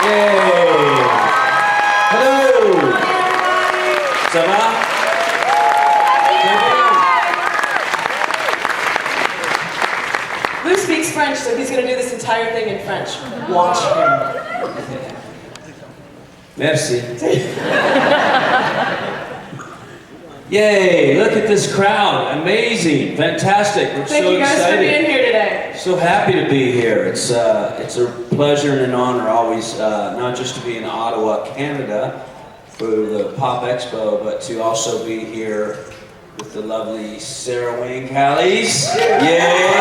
Yay! Hello! Ça va? Lou speaks French, so he's going to do this entire thing in French. Watch him. Merci. Yay, look at this crowd. Amazing, fantastic. We're Thank so you guys excited. for being here today. So happy to be here. It's a pleasure and an honor always, not just to be in Ottawa, Canada for the Pop Expo, but to also be here with the lovely Sara Callies. Yay!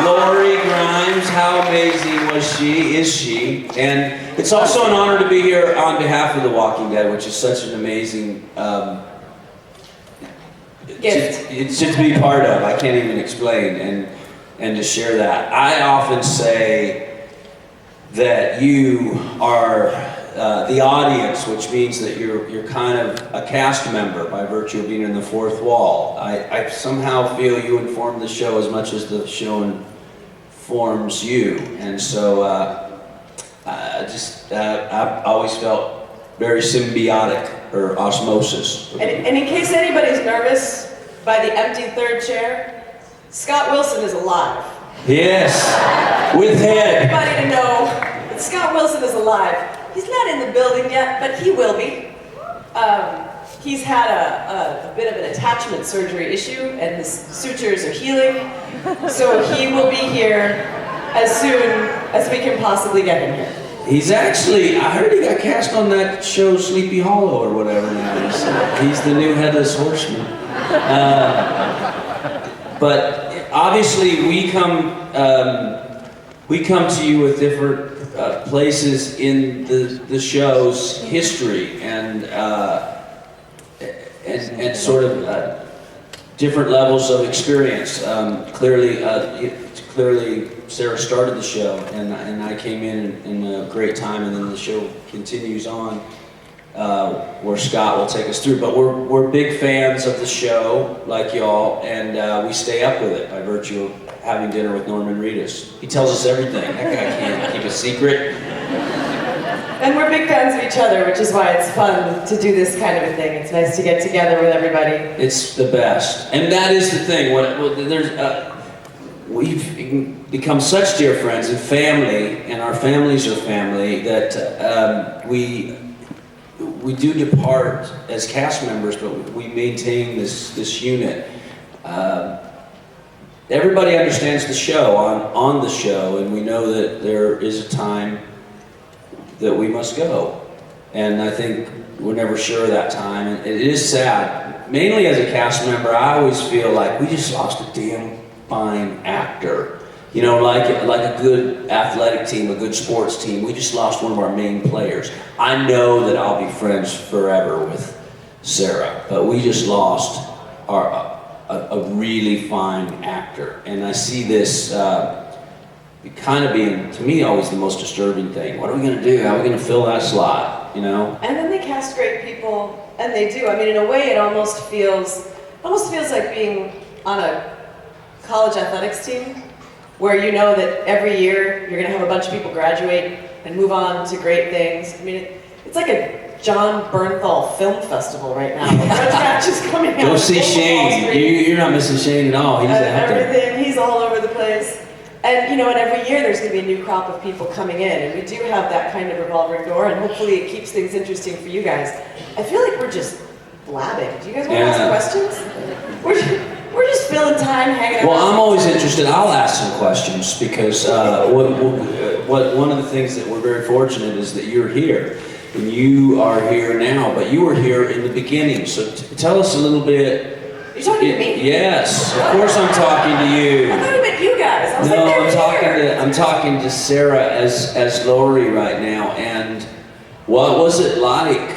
Lori Grimes, how amazing was she, is she? And it's also an honor to be here on behalf of The Walking Dead, which is such an amazing gift. It's just to be part of. I can't even explain, and to share that. I often say that you are the audience, which means that you're kind of a cast member by virtue of being in the fourth wall. I somehow feel you inform the show as much as the show informs you, and so I always felt very symbiotic, or osmosis. And in case anybody's nervous by the empty third chair, Scott Wilson is alive. Yes, with head. Everybody to know that Scott Wilson is alive. He's not in the building yet, but he will be. He's had a bit of an attachment surgery issue, and his sutures are healing, so he will be here as soon as we can possibly get him here. He's actually, I heard he got cast on that show Sleepy Hollow or whatever now. He's the new Headless Horseman. But obviously we come to you with different places in the show's history and sort of different levels of experience. Clearly, Sara started the show, and I came in a great time, and then the show continues on, where Scott will take us through. But we're big fans of the show, like y'all, and we stay up with it by virtue of having dinner with Norman Reedus. He tells us everything. That guy can't keep a secret. And we're big fans of each other, which is why it's fun to do this kind of a thing. It's nice to get together with everybody. It's the best, and that is the thing. We've become such dear friends and family, and our families are family, that we do depart as cast members, but we maintain this unit. Everybody understands the show on the show, and we know that there is a time that we must go. And I think we're never sure of that time. And it is sad. Mainly as a cast member, I always feel like we just lost a damn fine actor. You know, like a good athletic team, a good sports team, we just lost one of our main players. I know that I'll be friends forever with Sara, but we just lost a really fine actor. And I see this kind of being, to me, always the most disturbing thing. What are we going to do? How are we going to fill that slot, you know? And then they cast great people, and they do. I mean, in a way, it almost feels like being on a college athletics team, where you know that every year you're going to have a bunch of people graduate and move on to great things. I mean, it's like a John Bernthal film festival right now. French Match is coming out. Go see Shane. You're not missing Shane at all. He's out there. Everything. He's all over the place. And you know, and every year there's going to be a new crop of people coming in, and we do have that kind of revolving door, and hopefully it keeps things interesting for you guys. I feel like we're just blabbing. Do you guys want to ask questions? We're just filling time, hanging out. Well, I'm always interested. I'll ask some questions because one of the things that we're very fortunate is that you're here, and you are here now, but you were here in the beginning. So tell us a little bit. You're talking to me? Yes, of course I'm talking to you. I thought you meant you guys. I was No, like, I'm talking to Sara as Lori right now. And what was it like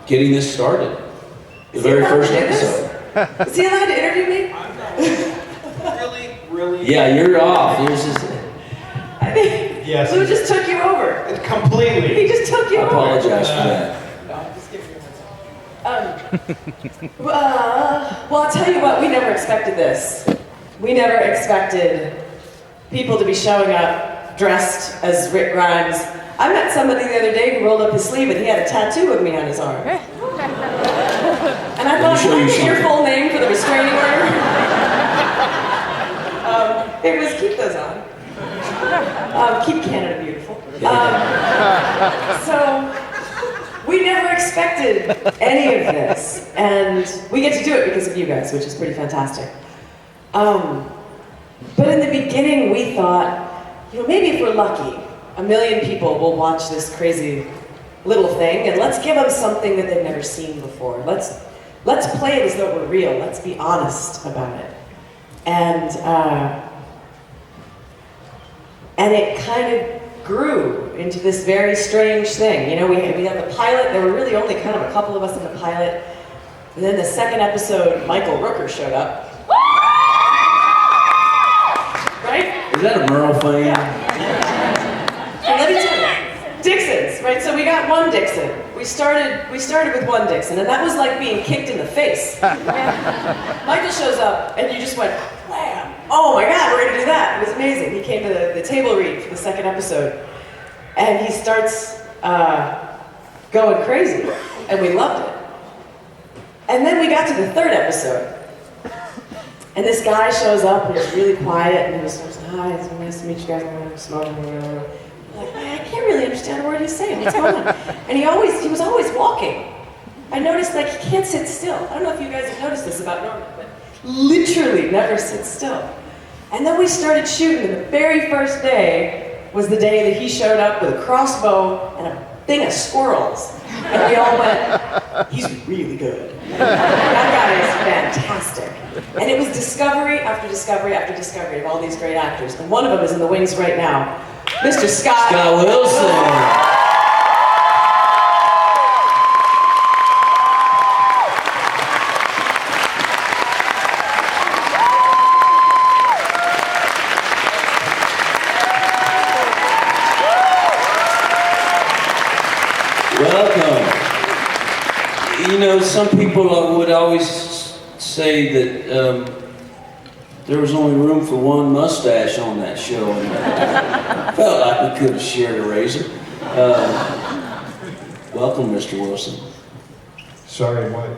getting this started? The very first episode. Is he allowed to interview me? Really? Yeah, you're off. Yours is. I think Yes. Lou just took you over. Completely. He just took you I over. apologize for that. Well, I'll tell you what, we never expected this. We never expected people to be showing up dressed as Rick Grimes. I met somebody the other day who rolled up his sleeve and he had a tattoo of me on his arm. And I thought, can I get your full name for the restraining order? It was keep those on. Keep Canada beautiful. So we never expected any of this, and we get to do it because of you guys, which is pretty fantastic. But in the beginning, we thought, maybe if we're lucky, 1 million people will watch this crazy little thing, and let's give them something that they've never seen before. Let's play it as though we're real. Let's be honest about it. And it kind of grew into this very strange thing. We had the pilot. There were really only kind of a couple of us in the pilot. And then the second episode, Michael Rooker showed up. Right? Is that a Merle thing? Yeah. And let me tell you, Dixons, right? So we got one Dixon. We started with one Dixon, and that was like being kicked in the face. Michael shows up, and you just went, wham! Oh my God, we're gonna do that. It was amazing. He came to the table read for the second episode, and he starts going crazy, and we loved it. And then we got to the third episode, and this guy shows up, and he's really quiet, and he was like, hi, it's nice to meet you guys. I'm smoking. Like, I can't really understand a word he's saying. What's going on? And he was always walking. I noticed, like, he can't sit still. I don't know if you guys have noticed this about Norman, but literally never sits still. And then we started shooting, and the very first day was the day that he showed up with a crossbow and a thing of squirrels. And we all went, he's really good. That guy is fantastic. And it was discovery after discovery after discovery of all these great actors. And one of them is in the wings right now. Mr. Scott Wilson. Welcome. Some people would always say that there was only room for one mustache on that show, and I felt like we could have shared a razor. Welcome, Mr. Wilson. Sorry, what?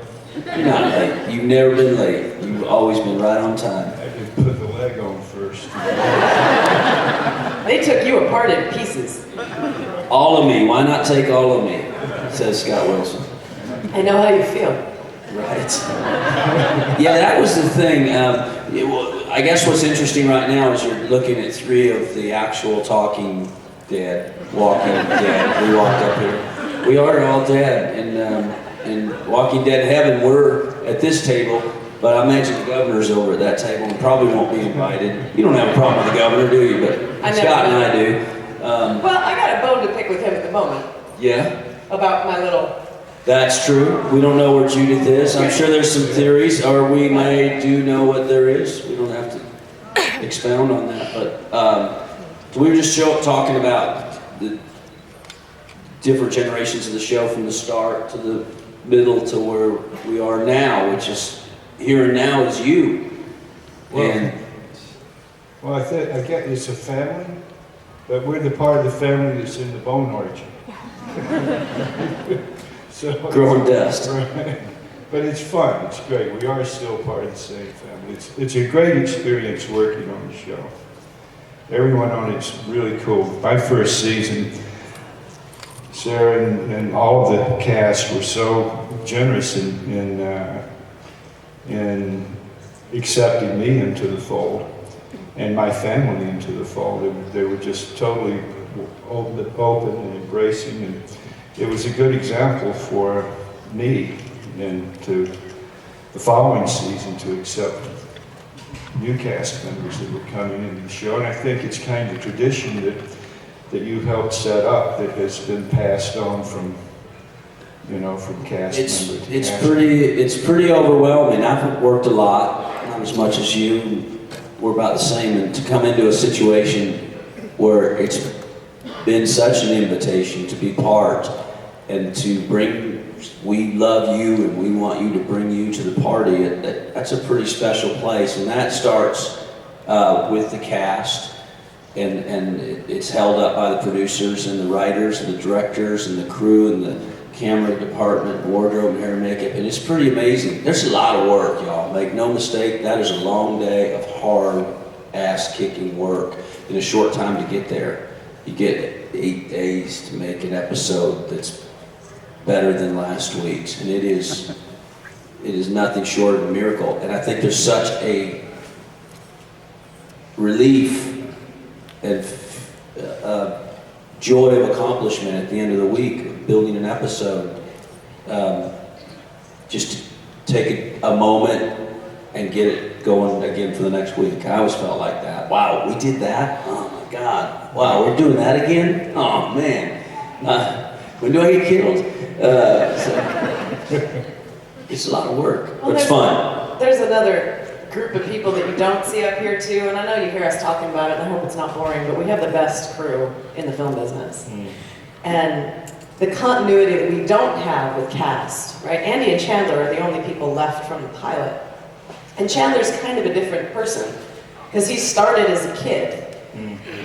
You're not late. You've never been late. You've always been right on time. I just put the leg on first. They took you apart in pieces. All of me. Why not take all of me? Says Scott Wilson. I know how you feel. Right. Yeah, that was the thing. I guess what's interesting right now is you're looking at 3 of the actual talking dead, walking dead. We walked up here. We are all dead. In Walking Dead Heaven, we're at this table, but I imagine the governor's over at that table and probably won't be invited. You don't have a problem with the governor, do you? But Scott and I do. Well, I got a bone to pick with him at the moment. Yeah? About my little... That's true. We don't know where Judith is. I'm sure there's some theories, or we do know what there is. We don't have to expound on that. But we were just talking about the different generations of the show from the start to the middle to where we are now, which is here and now is you. Well, I get it's a family, but we're the part of the family that's in the bone orchard. So, growing dust. Right. But it's fun, it's great. We are still part of the same family. It's a great experience working on the show. Everyone on it's really cool. My first season, Sara and all of the cast were so generous in accepting me into the fold and my family into the fold. They were just totally open and embracing, and it was a good example for me and to the following season to accept new cast members that were coming into the show. And I think it's kind of tradition that you helped set up that has been passed on from cast member to cast member. It's pretty overwhelming. I've worked a lot, not as much as you. We're about the same, and to come into a situation where it's been such an invitation to be part and to bring, we love you and we want you to bring you to the party, that's a pretty special place, and that starts with the cast. and it's held up by the producers and the writers and the directors and the crew and the camera department, wardrobe, and hair and makeup, and it's pretty amazing. There's a lot of work, y'all. Make no mistake, that is a long day of hard ass-kicking work in a short time to get there. You get 8 days to make an episode that's better than last week's, and it is nothing short of a miracle. And I think there's such a relief and joy of accomplishment at the end of the week of building an episode. Just to take a moment and get it going again for the next week. I always felt like that. Wow, we did that? Oh my God. Wow, we're doing that again? Oh man. When do I get killed? It's a lot of work, but it's fun. There's another group of people that you don't see up here too, and I know you hear us talking about it, and I hope it's not boring, but we have the best crew in the film business. And the continuity that we don't have with cast, right? Andy and Chandler are the only people left from the pilot. And Chandler's kind of a different person, because he started as a kid.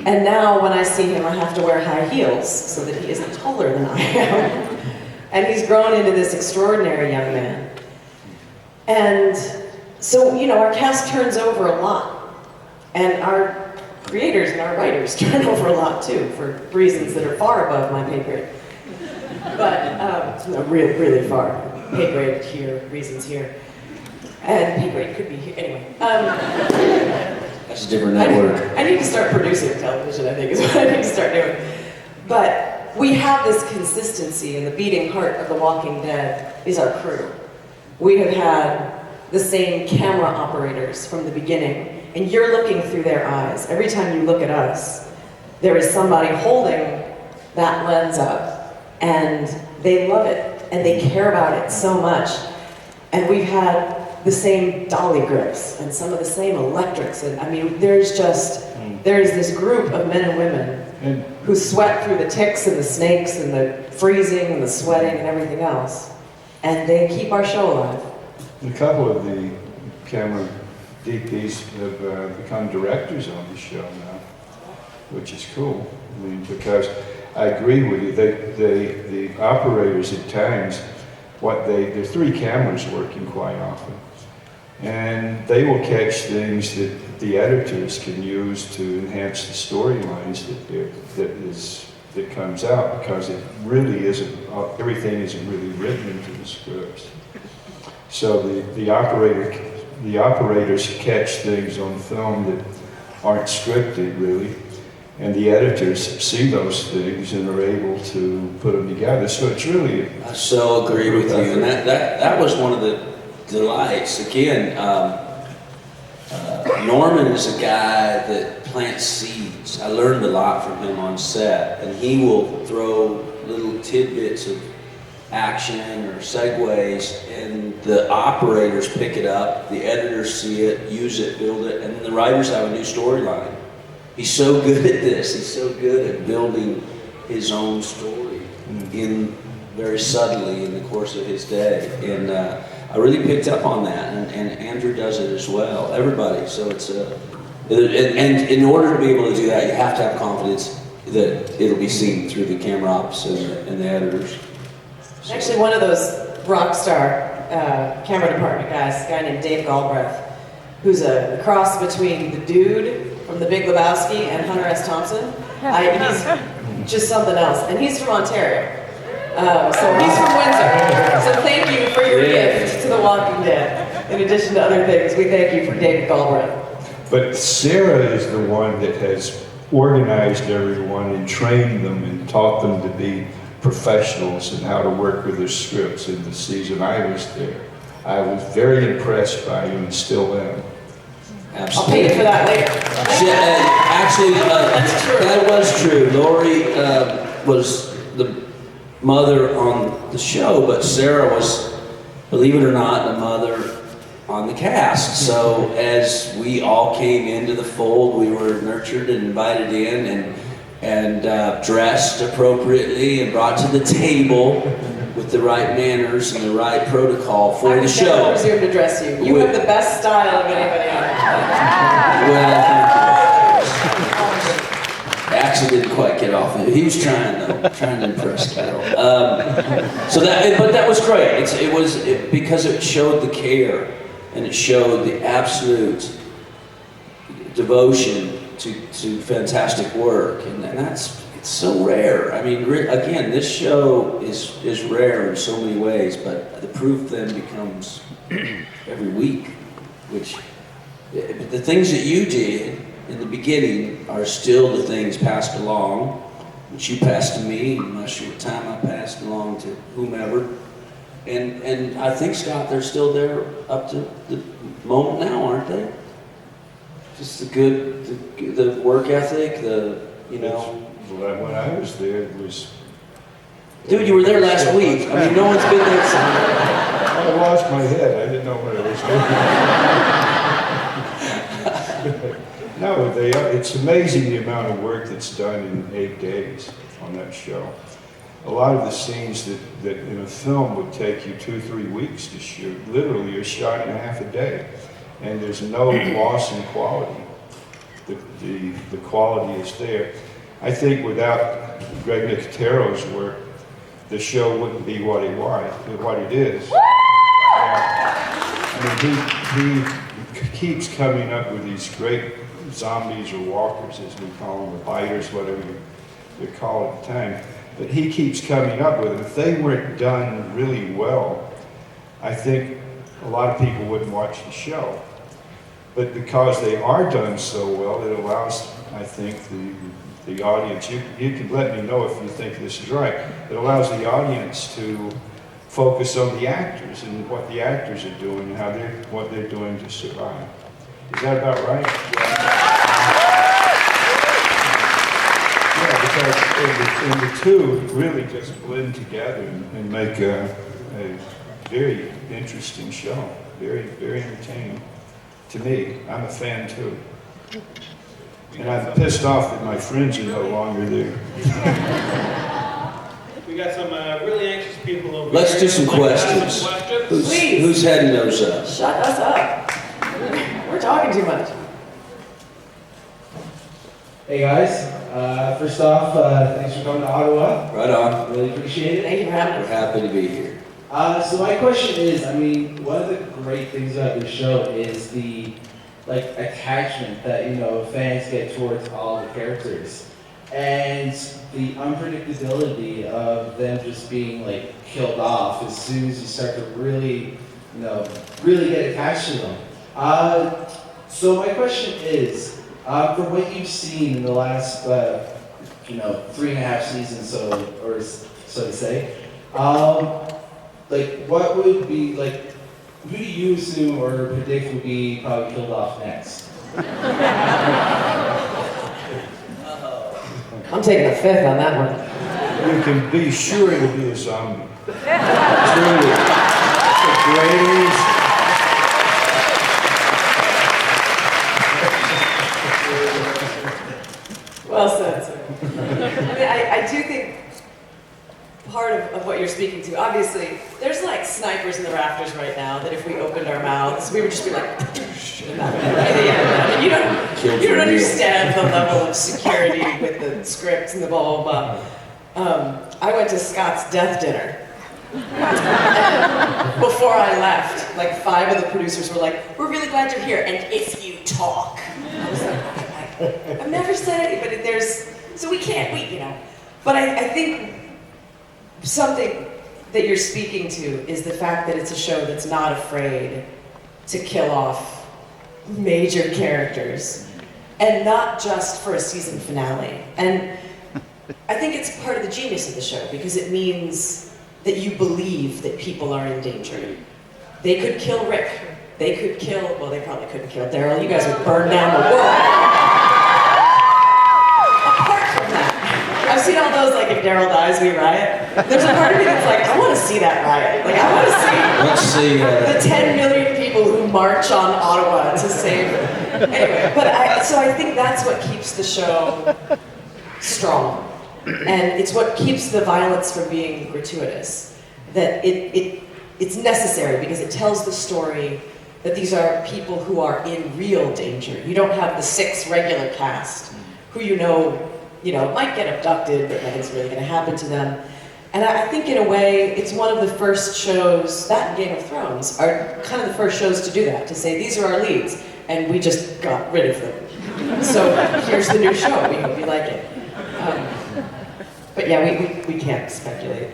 And now when I see him, I have to wear high heels so that he isn't taller than I am. And he's grown into this extraordinary young man. And so, you know, our cast turns over a lot. And our creators and our writers turn over a lot too, for reasons that are far above my pay grade. But, really far. Pay grade here, reasons here. And pay grade could be here, anyway. That's a different network. I need to start producing television, I think, is what I need to start doing. But we have this consistency, and the beating heart of The Walking Dead is our crew. We have had the same camera operators from the beginning, and you're looking through their eyes. Every time you look at us, there is somebody holding that lens up, and they love it, and they care about it so much. And we've had the same dolly grips and some of the same electrics, and I mean, there's this group of men and women who sweat through the ticks and the snakes and the freezing and the sweating and everything else, and they keep our show alive. A couple of the camera DPs have become directors on the show now, which is cool. I mean, because I agree with you, the operators at times, there's 3 cameras working quite often. And they will catch things that the editors can use to enhance the storylines that comes out, because it really isn't, everything isn't really written into the scripts. So the operators catch things on film that aren't scripted really, and the editors see those things and are able to put them together. So it's really... I so agree with you, and that was one of the delights. Again, Norman is a guy that plants seeds. I learned a lot from him on set, and he will throw little tidbits of action or segues, and the operators pick it up, the editors see it, use it, build it, and then the writers have a new storyline. He's so good at this. He's so good at building his own story very subtly in the course of his day. And I really picked up on that, and Andrew does it as well. Everybody. So it's and in order to be able to do that, you have to have confidence that it'll be seen through the camera ops and the editors. So. Actually, one of those rock star camera department guys, a guy named Dave Galbraith, who's a cross between the dude from The Big Lebowski and Hunter S. Thompson. He's just something else, and he's from Ontario. So he's from Windsor. So thank you for your gift to The Walking Dead. In addition to other things, we thank you for David Galbraith. But Sara is the one that has organized everyone and trained them and taught them to be professionals and how to work with their scripts in the season I was there. I was very impressed by you and still am. Absolutely. I'll pay you for that later. Actually, that was true. Lori was the mother on the show, but Sara was, believe it or not, the mother on the cast. So as we all came into the fold, we were nurtured and invited in and dressed appropriately and brought to the table with the right manners and the right protocol for the show. I would never presume to dress you. You have the best style of anybody on the show. Well, accent didn't quite get off. He was trying though, trying to impress Carol. But that was great. Because it showed the care and it showed the absolute devotion to fantastic work, and it's so rare. I mean, again, this show is rare in so many ways, but the proof then becomes every week, which the things that you did in the beginning are still the things passed along, which you passed to me, in my short time I passed along to whomever. And I think, Scott, they're still there up to the moment now, aren't they? Just the work ethic, When I was there, it was... Dude, you were there last week. I mean, no one's been there since. I lost my head. I didn't know what I was doing. No, it's amazing the amount of work that's done in 8 days on that show. A lot of the scenes that in a film would take you 2-3 weeks to shoot, literally are shot in half a day. And there's no loss in quality. The quality is there. I think without Greg Nicotero's work, the show wouldn't be what it is. I mean, he keeps coming up with these great zombies or walkers, as we call them, or biters, whatever you call it at the time. But he keeps coming up with them. If they weren't done really well, I think a lot of people wouldn't watch the show. But because they are done so well, it allows, I think, the audience, you can let me know if you think this is right, it allows the audience to focus on the actors and what the actors are doing and what they're doing to survive. Is that about right? Yeah, because the two really just blend together and make a very interesting show, very, very entertaining. To me, I'm a fan too. And I'm pissed off that my friends are no longer there. We got some really anxious people over Let's here. do some questions. Please. Who's heading those up? Shut us up. We're talking too much. Hey guys, first off, thanks for coming to Ottawa. Right on. Really appreciate it. Thank you for having We're us. happy to be here. So my question is, I mean, one of the great things about this show is the attachment that fans get towards all the characters, and the unpredictability of them just being killed off as soon as you start to really get attached to them. So my question is, from what you've seen in the last 3.5 seasons, so to say, what would be who do you assume or predict would be probably killed off next? I'm taking a fifth on that one. You can be sure it'll be a zombie. Truly. It's a great Well said, sir. I mean, I do think part of what you're speaking to, obviously, there's snipers in the rafters right now that if we opened our mouths, we would just be like, and that would be right at the end. I mean, you don't understand the level of security with the scripts and the blah, blah, blah. I went to Scott's death dinner. And before I left, 5 of the producers were like, we're really glad you're here, and if you talk. I was like, I've never said anything, but so we can't, But I think something that you're speaking to is the fact that it's a show that's not afraid to kill off major characters, and not just for a season finale. And I think it's part of the genius of the show, because it means that you believe that people are in danger. They could kill Rick. They could kill, well, they probably couldn't kill Daryl. You guys would burn down the world. Apart from that, I've seen all those, if Daryl dies, we riot. There's a part of me that's I want to see that riot. I want to see the 10 million people who march on Ottawa to save it. Anyway, but I think that's what keeps the show strong. And it's what keeps the violence from being gratuitous. That it's necessary because it tells the story that these are people who are in real danger. You don't have the 6 regular cast who might get abducted, but nothing's really going to happen to them. And I think in a way, it's one of the first shows, that and Game of Thrones, are kind of the first shows to do that, to say, these are our leads, and we just got rid of them. So here's the new show, we hope you like it. But yeah, we can't speculate.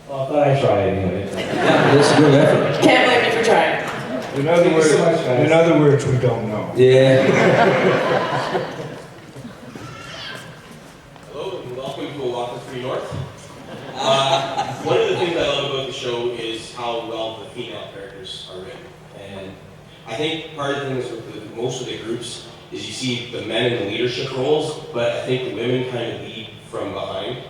Well, I thought I'd try anyway. Yeah, that's a good effort. Can't blame me for trying. In other words, we don't know. Yeah. Hello, and welcome to Oahu Free North. One of the things I love about the show is how well the female characters are written. And I think part of the things with most of the groups is you see the men in the leadership roles, but I think the women kind of lead from behind.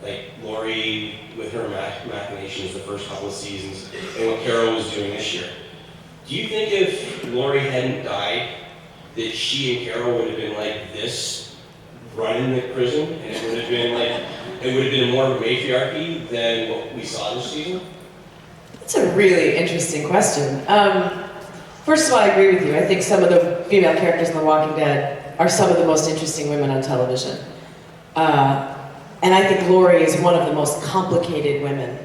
Like Lori with her machinations the first couple of seasons, and what Carol was doing this year. Do you think if Lori hadn't died, that she and Carol would have been like this, running the prison, and it would have been more of a matriarchy than what we saw this season? That's a really interesting question. First of all, I agree with you. I think some of the female characters in The Walking Dead are some of the most interesting women on television. And I think Lori is one of the most complicated women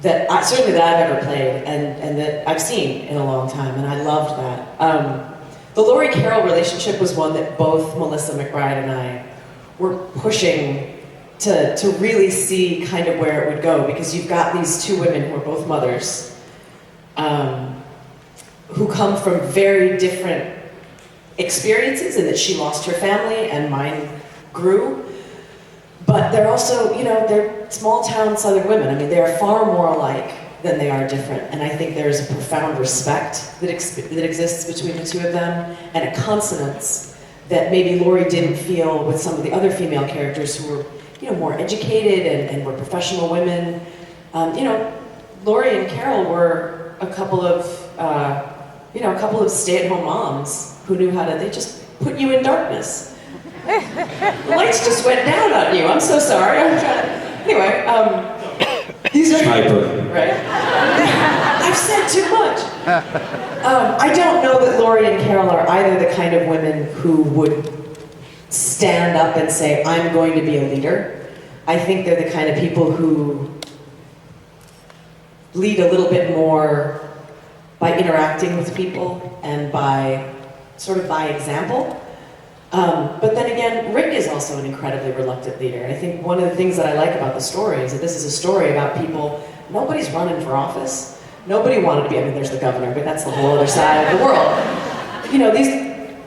that I've ever played and that I've seen in a long time, and I loved that. The Lori Carol relationship was one that both Melissa McBride and I were pushing to really see kind of where it would go, because you've got these two women who are both mothers, who come from very different experiences, and that she lost her family and mine grew. But they're also, they're small town Southern women. I mean, they are far more alike than they are different. And I think there's a profound respect that exists between the two of them, and a consonance that maybe Lori didn't feel with some of the other female characters who were, more educated and were professional women. Lori and Carol were a couple of stay-at-home moms who knew they just put you in darkness. The lights just went down on you. I'm so sorry. Anyway, these are Sniper. right. I've said too much. I don't know that Lori and Carol are either the kind of women who would stand up and say, "I'm going to be a leader." I think they're the kind of people who lead a little bit more by interacting with people and by example. But then again, Rick is also an incredibly reluctant leader. I think one of the things that I like about the story is that this is a story about people, nobody's running for office. Nobody wanted to be, there's the governor, but that's the whole other side of the world.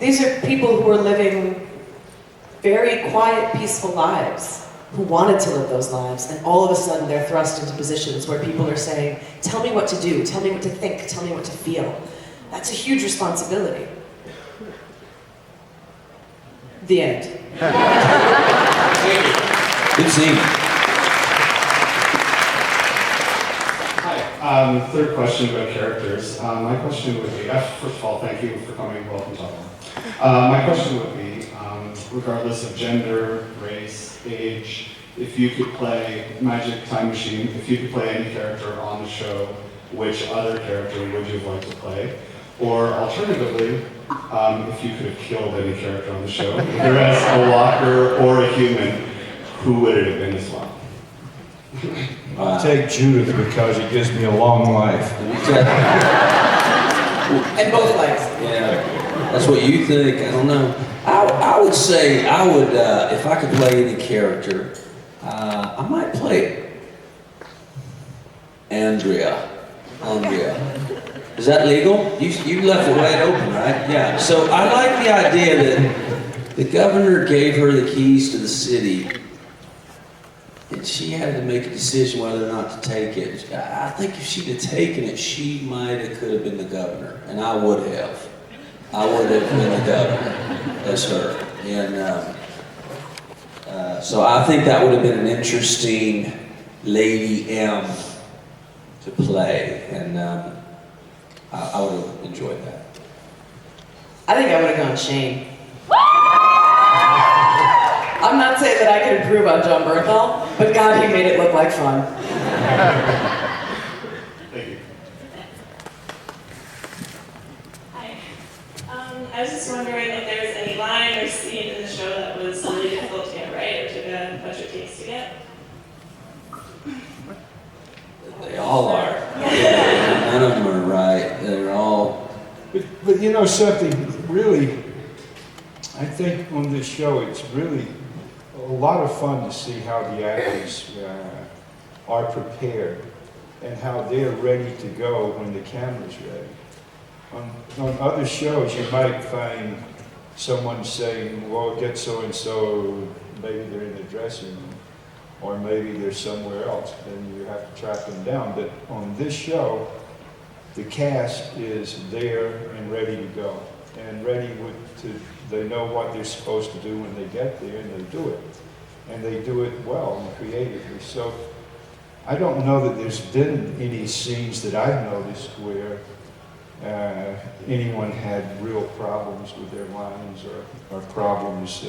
These are people who are living very quiet, peaceful lives, who wanted to live those lives, and all of a sudden they're thrust into positions where people are saying, tell me what to do, tell me what to think, tell me what to feel. That's a huge responsibility. The end. Good scene. Hi. Third question about characters. My question would be, first of all, thank you for coming. Welcome to Ottawa. My question would be, regardless of gender, race, age, if you could play Magic Time Machine, if you could play any character on the show, which other character would you have liked to play? Or alternatively, if you could have killed any character on the show, whether as a walker or a human, who would it have been as well? I'll take Judith because it gives me a long life. And both legs. Yeah, that's what you think. I don't know. I would say if I could play any character, I might play Andrea. Is that legal? You left it wide open, right? Yeah. So I like the idea that the governor gave her the keys to the city, and she had to make a decision whether or not to take it. I think if she'd have taken it, she could have been the governor, and I would have. I would have been the governor as her. And so I think that would have been an interesting Lady M to play, and I would have enjoyed that. I think I would have gone Shane. I'm not saying that I could improve on John Bernthal, but God, he made it look like fun. Thank you. Hi. I was just wondering if difficult to get right, or took a bunch of takes to get? They all are. Yeah, none of them are right. They're all. But you know something, really, I think on this show it's really a lot of fun to see how the actors are prepared and how they're ready to go when the camera's ready. On other shows you might find someone saying, well, get so-and-so, maybe they're in the dressing room, or maybe they're somewhere else, and you have to track them down. But on this show, the cast is there and ready to go, and they know what they're supposed to do when they get there, and they do it. And they do it well and creatively. So I don't know that there's been any scenes that I've noticed where anyone had real problems with their lines or problems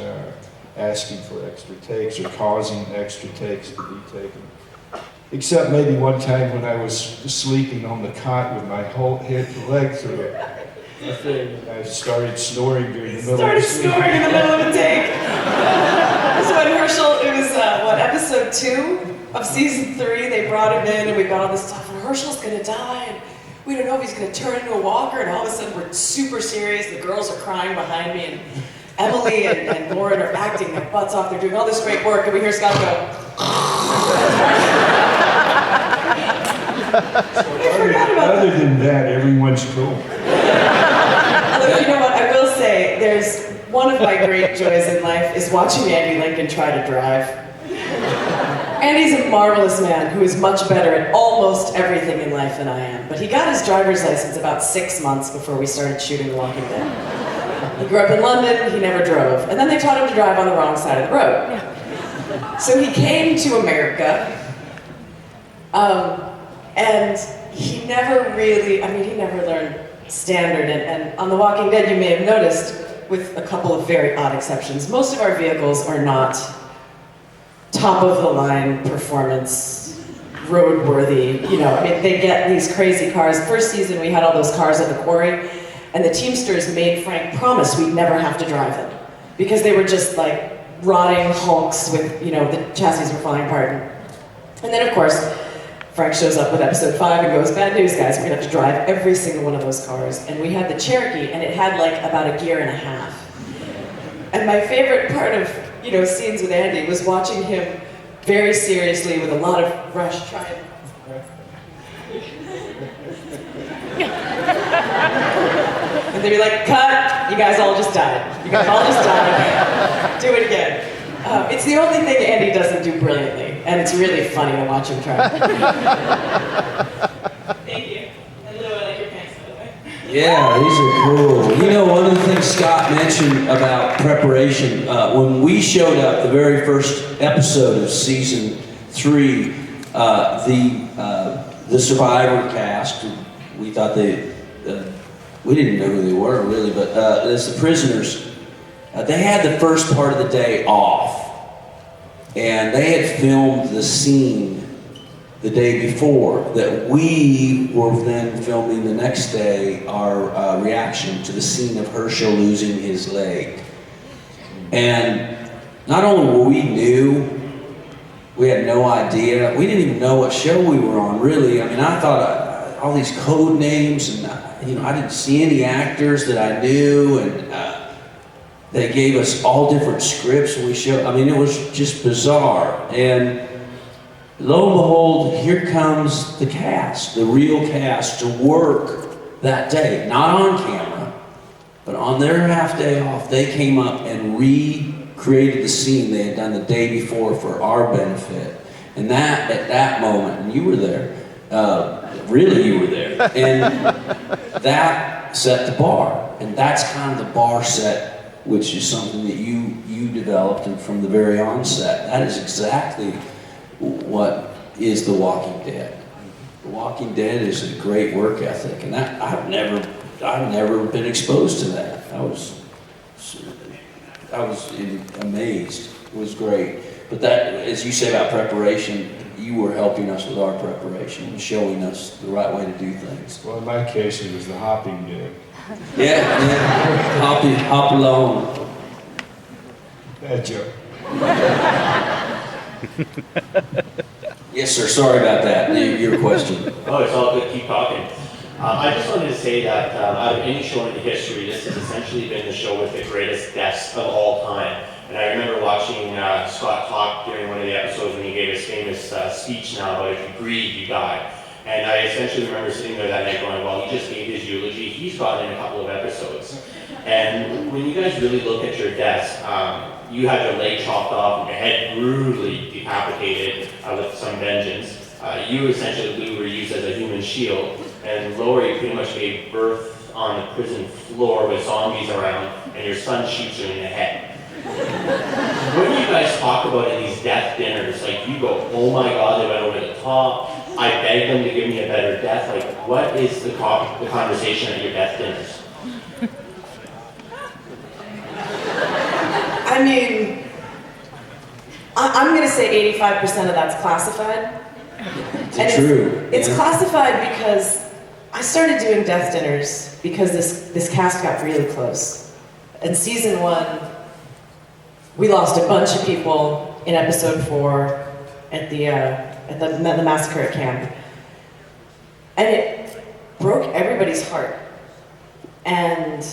asking for extra takes or causing extra takes to be taken. Except maybe one time when I was sleeping on the cot with my whole leg through it. I started snoring during the middle of the sleep. Snoring in the middle of a take. So when Hershel, it was episode 2 of season 3, they brought him in and we got all this stuff, and Hershel's gonna die, and we don't know if he's gonna turn into a walker, and all of a sudden we're super serious, the girls are crying behind me, and Emily and Lauren are acting their butts off, they're doing all this great work, and we hear Scott go, Other than that, everyone's cool. Look, you know what, I will say, there's one of my great joys in life is watching Andy Lincoln try to drive. Andy's a marvelous man who is much better at almost everything in life than I am, but he got his driver's license about 6 months before we started shooting The Walking Dead. He grew up in London, he never drove, and then they taught him to drive on the wrong side of the road. So he came to America, and he never really, he never learned standard, and on The Walking Dead you may have noticed, with a couple of very odd exceptions, most of our vehicles are not top-of-the-line performance, roadworthy, they get these crazy cars. First season we had all those cars at the quarry, and the Teamsters made Frank promise we'd never have to drive them, because they were just like rotting hulks with, the chassis were falling apart. And then of course, Frank shows up with episode 5 and goes, bad news guys, we're gonna have to drive every single one of those cars. And we had the Cherokee, and it had like about a gear and a half. And my favorite part of, scenes with Andy was watching him very seriously with a lot of rush try and... And they'd be like, cut, you guys all just died. You guys all just died. Do it again. It's the only thing Andy doesn't do brilliantly, and it's really funny to watch him try. Thank you. And Lou, I like your pants, by the way. Yeah, these are cool. One of the things Scott mentioned about preparation, when we showed up, the very first episode of season 3, the Survivor cast, we thought we didn't know who they were really, but as the prisoners, they had the first part of the day off, and they had filmed the scene the day before that we were then filming the next day, our reaction to the scene of Hershel losing his leg. And not only were we new, we had no idea, we didn't even know what show we were on really. I thought all these code names, and I didn't see any actors that I knew, and they gave us all different scripts and we showed, it was just bizarre. And lo and behold, here comes the cast, the real cast, to work that day. Not on camera, but on their half day off, they came up and recreated the scene they had done the day before for our benefit. And that, at that moment, and you were there, really you were there, and that set the bar. And that's kind of the bar set, which is something that you developed, and from the very onset. That is exactly what is The Walking Dead. The Walking Dead is a great work ethic, and that I've never been exposed to that. I was amazed. It was great. But that, as you say about preparation, you were helping us with our preparation and showing us the right way to do things. Well, in my case, it was the hopping gig. Yeah. Hop along. Bad joke. Yes, sir. Sorry about that. Your question. Oh, it's all good. Keep talking. I just wanted to say that out of any show in the history, this has essentially been the show with the greatest deaths of all time. And I remember watching Scott talk during one of the episodes when he gave his famous speech now about if you breathe, you die. And I essentially remember sitting there that night going, well, he just gave his eulogy. He's gotten in a couple of episodes. And when you guys really look at your deaths, you had your leg chopped off and your head brutally decapitated with some vengeance. You essentially were used as a human shield. And Lori pretty much gave birth on the prison floor with zombies around, and your son shoots her in the head. When you guys talk about in these death dinners, like you go, oh my God, they went over the top. I begged them to give me a better death. Like, what is the conversation at your death dinners? I mean, I'm going to say 85% of that's classified. It's true. It's yeah. classified because I started doing death dinners because this cast got really close. In season 1, we lost a bunch of people in episode 4 at the massacre at camp. And it broke everybody's heart. And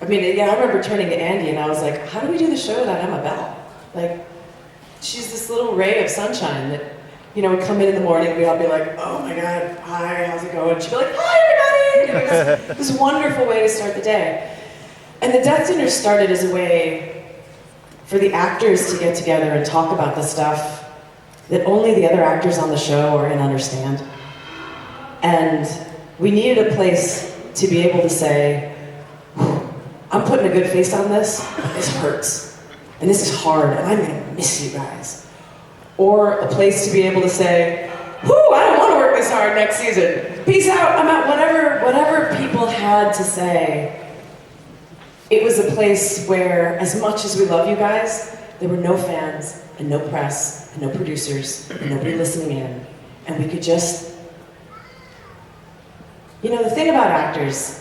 I mean, yeah, I remember turning to Andy and I was like, how do we do the show without Emma Bell? Like, she's this little ray of sunshine that, you know, would come in the morning, we'd all be like, oh my God, hi, how's it going? She'd be like, hi everybody! And it was this wonderful way to start the day. And the death dinner started as a way for the actors to get together and talk about the stuff that only the other actors on the show are in understand. And we needed a place to be able to say, I'm putting a good face on this, this hurts. And this is hard, and I'm gonna miss you guys. Or a place to be able to say, whoo, I don't wanna work this hard next season. Peace out, I'm out, whatever people had to say. It was a place where, as much as we love you guys, there were no fans, and no press, and no producers, and nobody listening in. And we could just, you know, the thing about actors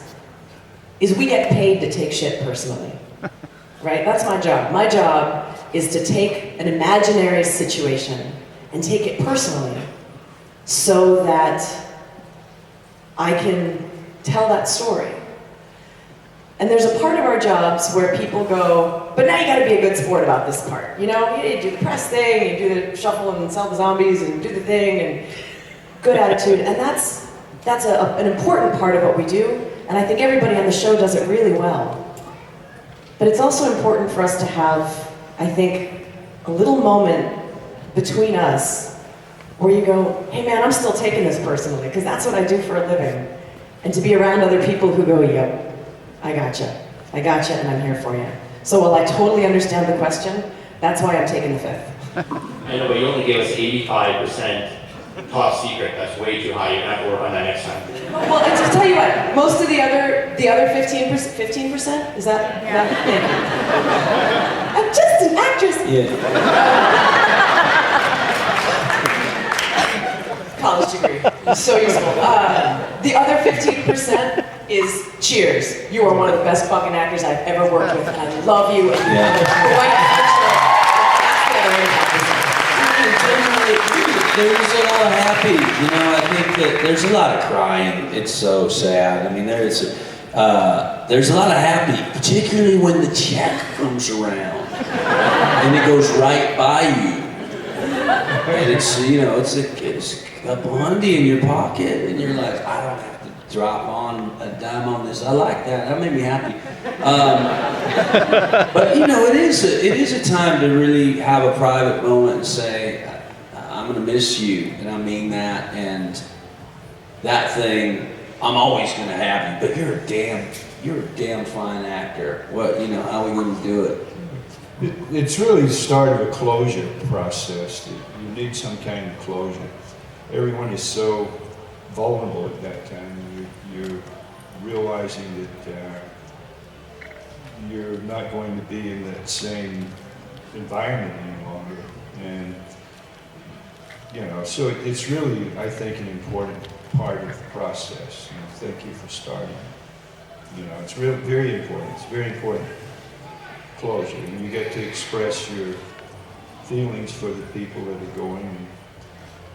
is we get paid to take shit personally, right? That's my job. My job is to take an imaginary situation and take it personally so that I can tell that story. And there's a part of our jobs where people go, but now you gotta be a good sport about this part. You know, you do the press thing, you do the shuffle and sell the zombies and do the thing and good attitude. And that's an important part of what we do. And I think everybody on the show does it really well. But it's also important for us to have, I think, a little moment between us where you go, hey man, I'm still taking this personally, because that's what I do for a living. And to be around other people who go, yep, I gotcha, and I'm here for you. So while I totally understand the question, that's why I'm taking the 5th. I know, but you only gave us 85% top secret. That's way too high. You're gonna have to work on that next time. Well, and to tell you what, most of the other 15%, is that? Yeah. Thank you. I'm just an actress. Yeah. College degree, so useful. The other 15% is cheers. You are one of the best fucking actors I've ever worked with, and I love you. And There's a lot of happy, you know, I think that there's a lot of crying. It's so sad. I mean, there's a lot of happy, particularly when the check comes around and it goes right by you. And it's, you know, it's a bundy in your pocket and you're like, I don't have to drop on a dime on this. I like that. That made me happy. But, you know, it is a time to really have a private moment and say, I'm gonna miss you, and I mean that, and that thing, I'm always gonna have you, but you're a damn fine actor. What, you know, how are we gonna do it? It's really the start of a closure process. You need some kind of closure. Everyone is so vulnerable at that time. You're realizing that you're not going to be in that same environment any longer, and you know, so it's really, I think, an important part of the process. You know, thank you for starting. You know, it's really very important. It's very important closure. And you get to express your feelings for the people that are going, and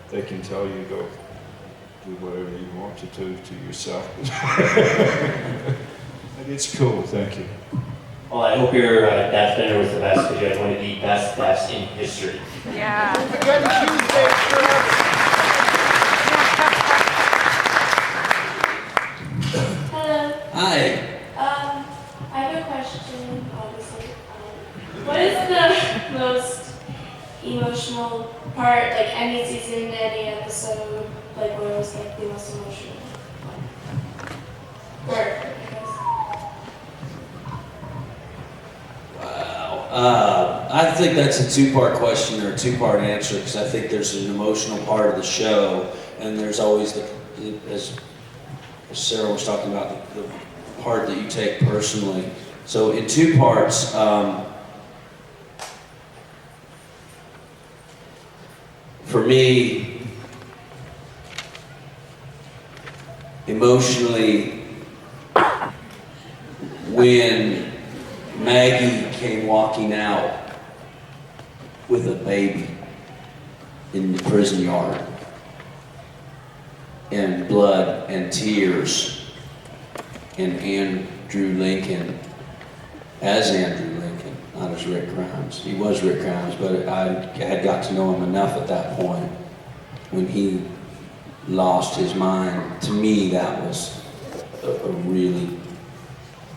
they can tell you go do whatever you want to do to yourself. But it's cool, thank you. Well, I hope your death dinner was the best because you had one of the best deaths in history. Yeah. Hello. Hi. I have a question, obviously. What is the most emotional part, like any season, any episode, like what was like the most emotional part, I guess? Wow. I think that's a two-part question or a two-part answer because I think there's an emotional part of the show, and there's always as Sara was talking about, the part that you take personally. So in two parts, for me, emotionally, when Maggie came walking out with a baby in the prison yard, and blood and tears, and Andrew Lincoln as Andrew Lincoln, not as Rick Grimes. He was Rick Grimes, but I had got to know him enough at that point when he lost his mind. To me, that was a really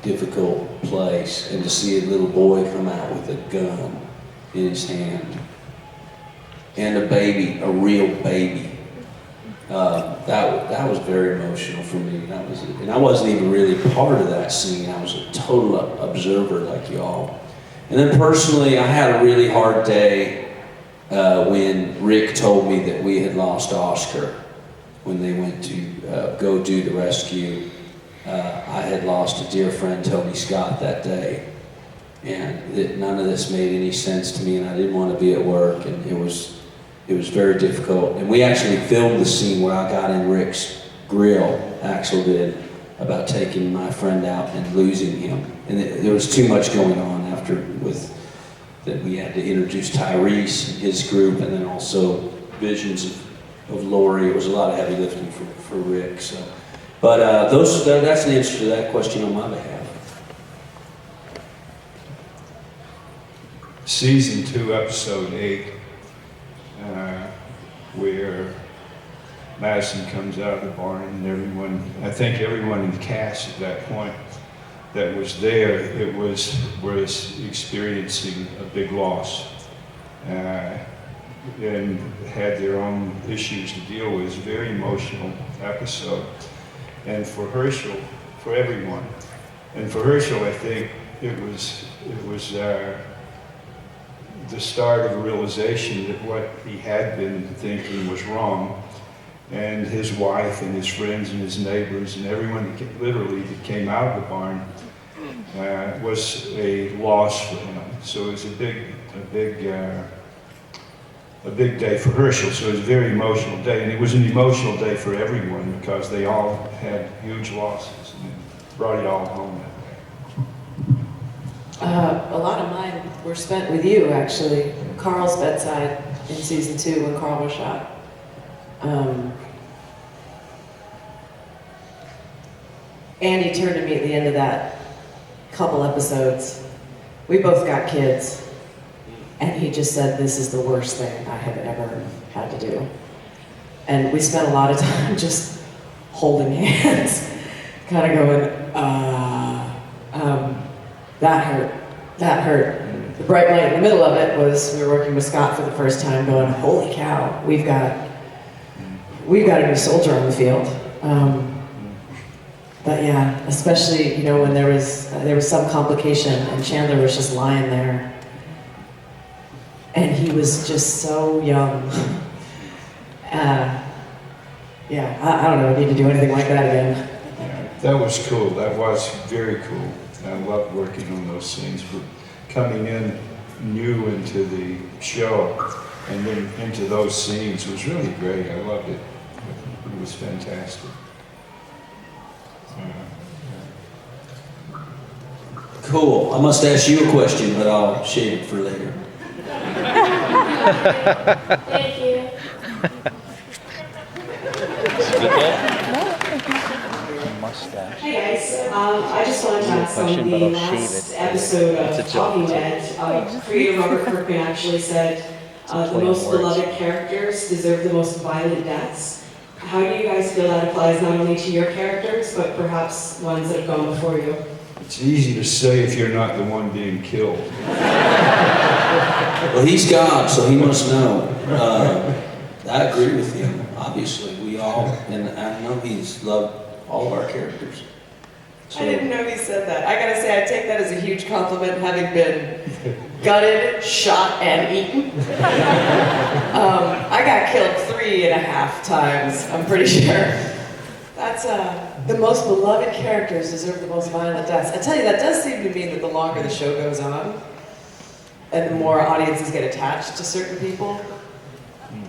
difficult place, and to see a little boy come out with a gun in his hand and a baby, a real baby. That was very emotional for me. And I wasn't even really part of that scene. I was a total observer like y'all. And then personally, I had a really hard day when Rick told me that we had lost Oscar when they went to go do the rescue. I had lost a dear friend, Tony Scott, that day. And none of this made any sense to me, and I didn't want to be at work, and it was very difficult. And we actually filmed the scene where I got in Rick's grill, Axel did, about taking my friend out and losing him. And there was too much going on after that we had to introduce Tyrese and his group, and then also visions of Lori. It was a lot of heavy lifting for Rick. So, but that's the answer to that question on my behalf. Season 2, episode 8, where Madison comes out of the barn, and I think everyone in the cast at that point that was there, was experiencing a big loss, and had their own issues to deal with. It was a very emotional episode. And for Hershel, for everyone, and for Hershel, I think it was the start of a realization that what he had been thinking was wrong, and his wife and his friends and his neighbors and everyone that came out of the barn was a loss for him. So it was a big day for Hershel. So it was a very emotional day, and it was an emotional day for everyone because they all had huge losses, and it brought it all home that way. A lot of mine were spent with you, actually. Carl's bedside in season 2 when Carl was shot. Andy turned to me at the end of that couple episodes. We both got kids, and he just said, "This is the worst thing I have ever had to do." And we spent a lot of time just holding hands, kind of going, that hurt. The bright light in the middle of it was we were working with Scott for the first time, going, "Holy cow, we've got a new soldier on the field." But yeah, especially when there was some complication and Chandler was just lying there, and he was just so young. I don't know. I need to do anything like that again. Yeah, that was cool. That was very cool. I loved working on those scenes. But coming in new into the show and then into those scenes was really great. I loved it. It was fantastic. Cool. I must ask you a question, but I'll save it for later. Thank you. Mustache. Hey guys, I just wanted to ask on the last episode of Talking Dead, creator Robert Kirkman actually said the most beloved characters deserve the most violent deaths. How do you guys feel that applies not only to your characters, but perhaps ones that have gone before you? It's easy to say if you're not the one being killed. Well, he's God, so he must know. I agree with him, obviously. We all, and I know he's loved all of our characters. So, I didn't know he said that. I gotta say, I take that as a huge compliment, having been gutted, shot, and eaten. I got killed 3.5 times, I'm pretty sure. That's the most beloved characters deserve the most violent deaths. I tell you, that does seem to mean that the longer the show goes on, and the more audiences get attached to certain people,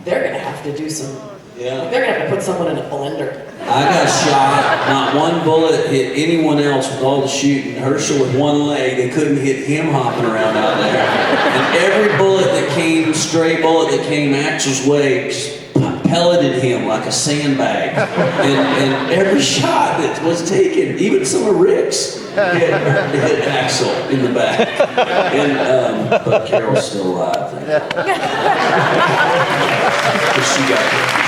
they're gonna have to do some. yeah. They're gonna have to put someone in a blender. I got shot. Not one bullet hit anyone else with all the shooting. Hershel with one leg, they couldn't hit him hopping around out there. And every bullet that came, stray bullet that came Axel's way, pelleted him like a sandbag. And every shot that was taken, even some of Rick's, hit Axel in the back. And but Carol's still alive. Thank God. But she got it.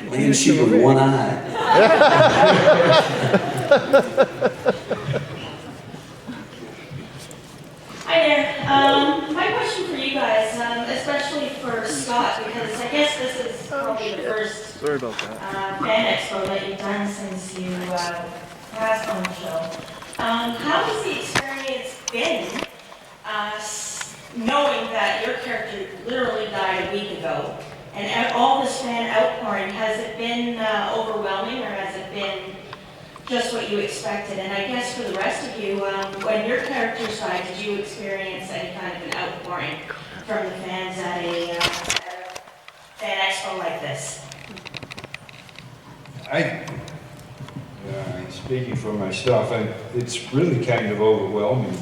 Man, she with one eye. Hi there. My question for you guys, especially for Scott, because I guess this is probably the first fan expo that you've done since you passed on the show. How has the experience been, knowing that your character literally died a week ago, and all this fan outpouring? Has it been overwhelming, or has it been just what you expected? And I guess for the rest of you, when your characters died, did you experience any kind of an outpouring from the fans at a fan expo like this? Speaking for myself, it's really kind of overwhelming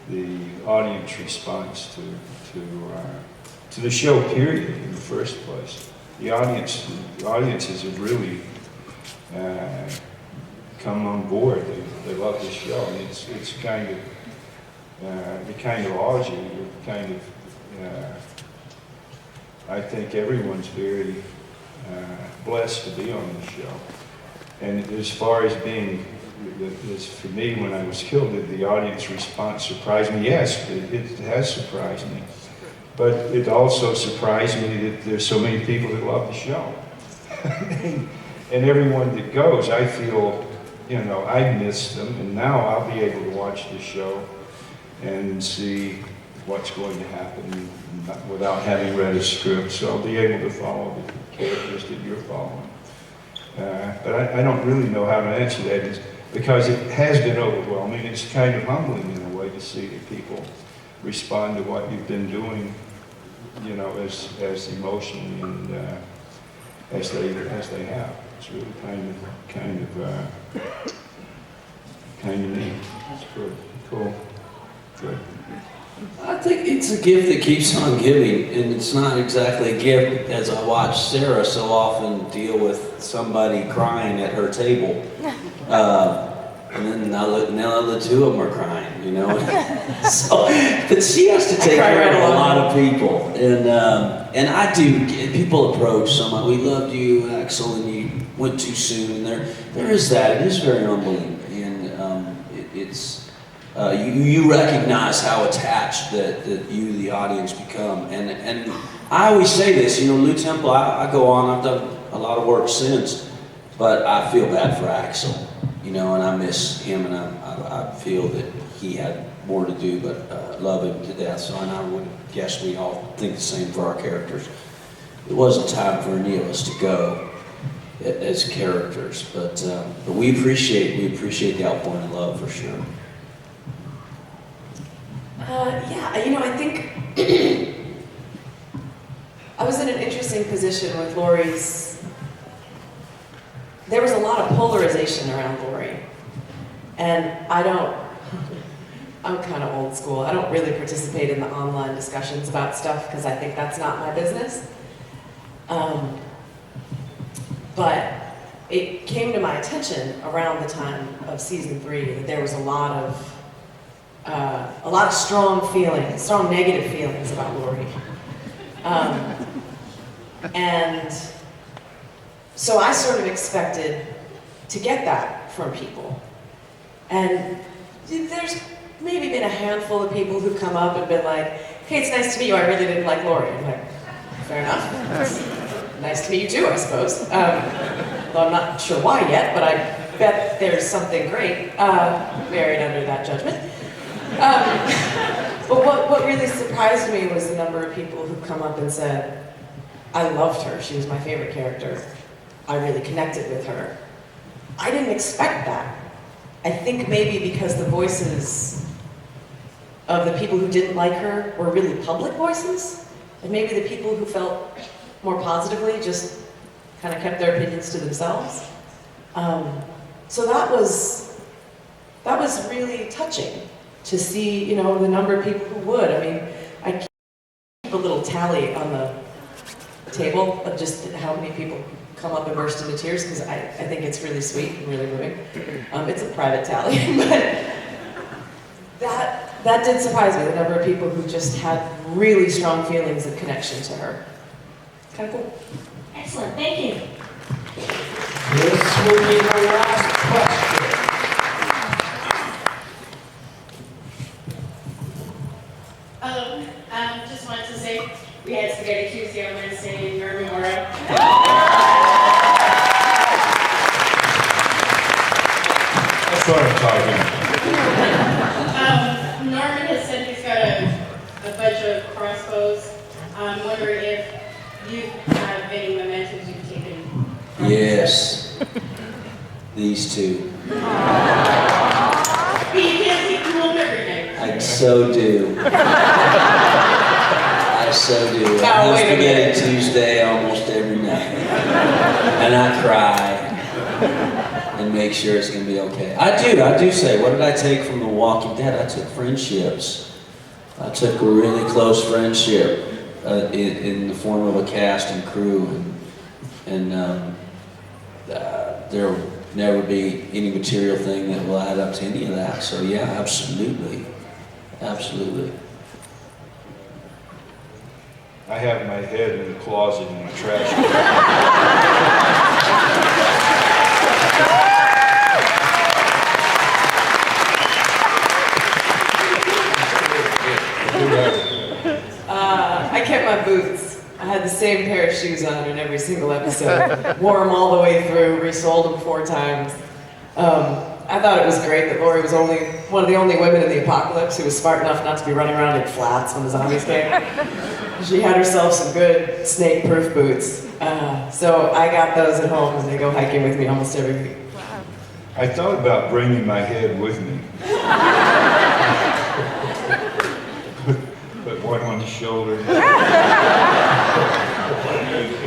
the audience response to the show. Period. In the first place, the audiences have really come on board. They love the show, and it's kind of it kind of awes you. You're kind of I think everyone's very blessed to be on the show. And as far as being, as for me, when I was killed, did the audience response surprise me? Yes, it has surprised me. But it also surprised me that there's so many people that love the show. And everyone that goes, I feel, I miss them, and now I'll be able to watch the show and see what's going to happen without having read a script. So I'll be able to follow the characters that you're following. But I don't really know how to answer that, because it has been overwhelming. It's kind of humbling in a way to see that people respond to what you've been doing, as emotionally and as they have. It's really kind of neat. It's good. Cool. Good. I think it's a gift that keeps on giving, and it's not exactly a gift, as I watch Sara so often deal with somebody crying at her table. And then now the two of them are crying, So, but she has to take care of a lot of people, and I do. People approach someone, we loved you, Axel, and you went too soon. And there is that. It is very humbling, and it's. You recognize how attached that you, the audience, become. And I always say this, Lou Temple, I go on, I've done a lot of work since, but I feel bad for Axel, and I miss him, and I feel that he had more to do, but love him to death. So, and I would guess we all think the same for our characters. It wasn't time for any of us to go as characters, but we appreciate the outpouring of love for sure. I think I was in an interesting position with Laurie's there was a lot of polarization around Lori. And I'm kind of old school. I don't really participate in the online discussions about stuff because I think that's not my business. But it came to my attention around the time of season 3 that there was a lot of strong feelings, strong negative feelings about Lori. And so I sort of expected to get that from people. And there's maybe been a handful of people who've come up and been like, hey, it's nice to meet you, I really didn't like Lori. I'm like, fair enough. It's nice to meet you too, I suppose. Though I'm not sure why yet, but I bet there's something great buried under that judgment. But what really surprised me was the number of people who've come up and said, I loved her, she was my favorite character. I really connected with her. I didn't expect that. I think maybe because the voices of the people who didn't like her were really public voices, and maybe the people who felt more positively just kind of kept their opinions to themselves. So that was really touching to see, you know, the number of people who would. I mean, I keep a little tally on the table of just how many people come up and burst into tears, because I think it's really sweet and really moving. It's a private tally, but that did surprise me, the number of people who just had really strong feelings of connection to her. Kind of cool. Excellent, thank you. This will be my last question. Just wanted to say we had Spaghetti Tuesday on Wednesday in your memorial. That's what I'm talking. Norman has said he's got a bunch of crossbows. I'm wondering if you have any mementos you've taken. Yes. These two. But you can't take them home every night. I so do. I so do. I have wait a minute. Spaghetti Tuesday almost every night. And I cry and make sure it's going to be okay. I do say, what did I take from The Walking Dead? I took friendships. I took a really close friendship in the form of a cast and crew. And there will never be any material thing that will add up to any of that. So yeah, absolutely. Absolutely. I have my head in the closet in my trash can. I kept my boots. I had the same pair of shoes on in every single episode. Wore them all the way through, resold them 4 times. I thought it was great that Lori was one of the only women in the apocalypse who was smart enough not to be running around in flats when the zombies came. She had herself some good snake-proof boots. So I got those at home and they go hiking with me almost every week. I thought about bringing my head with me. Put one on the shoulder.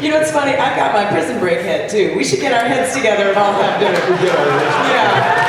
You know what's funny? I've got my prison break head too. We should get our heads together and all have dinner. Yeah.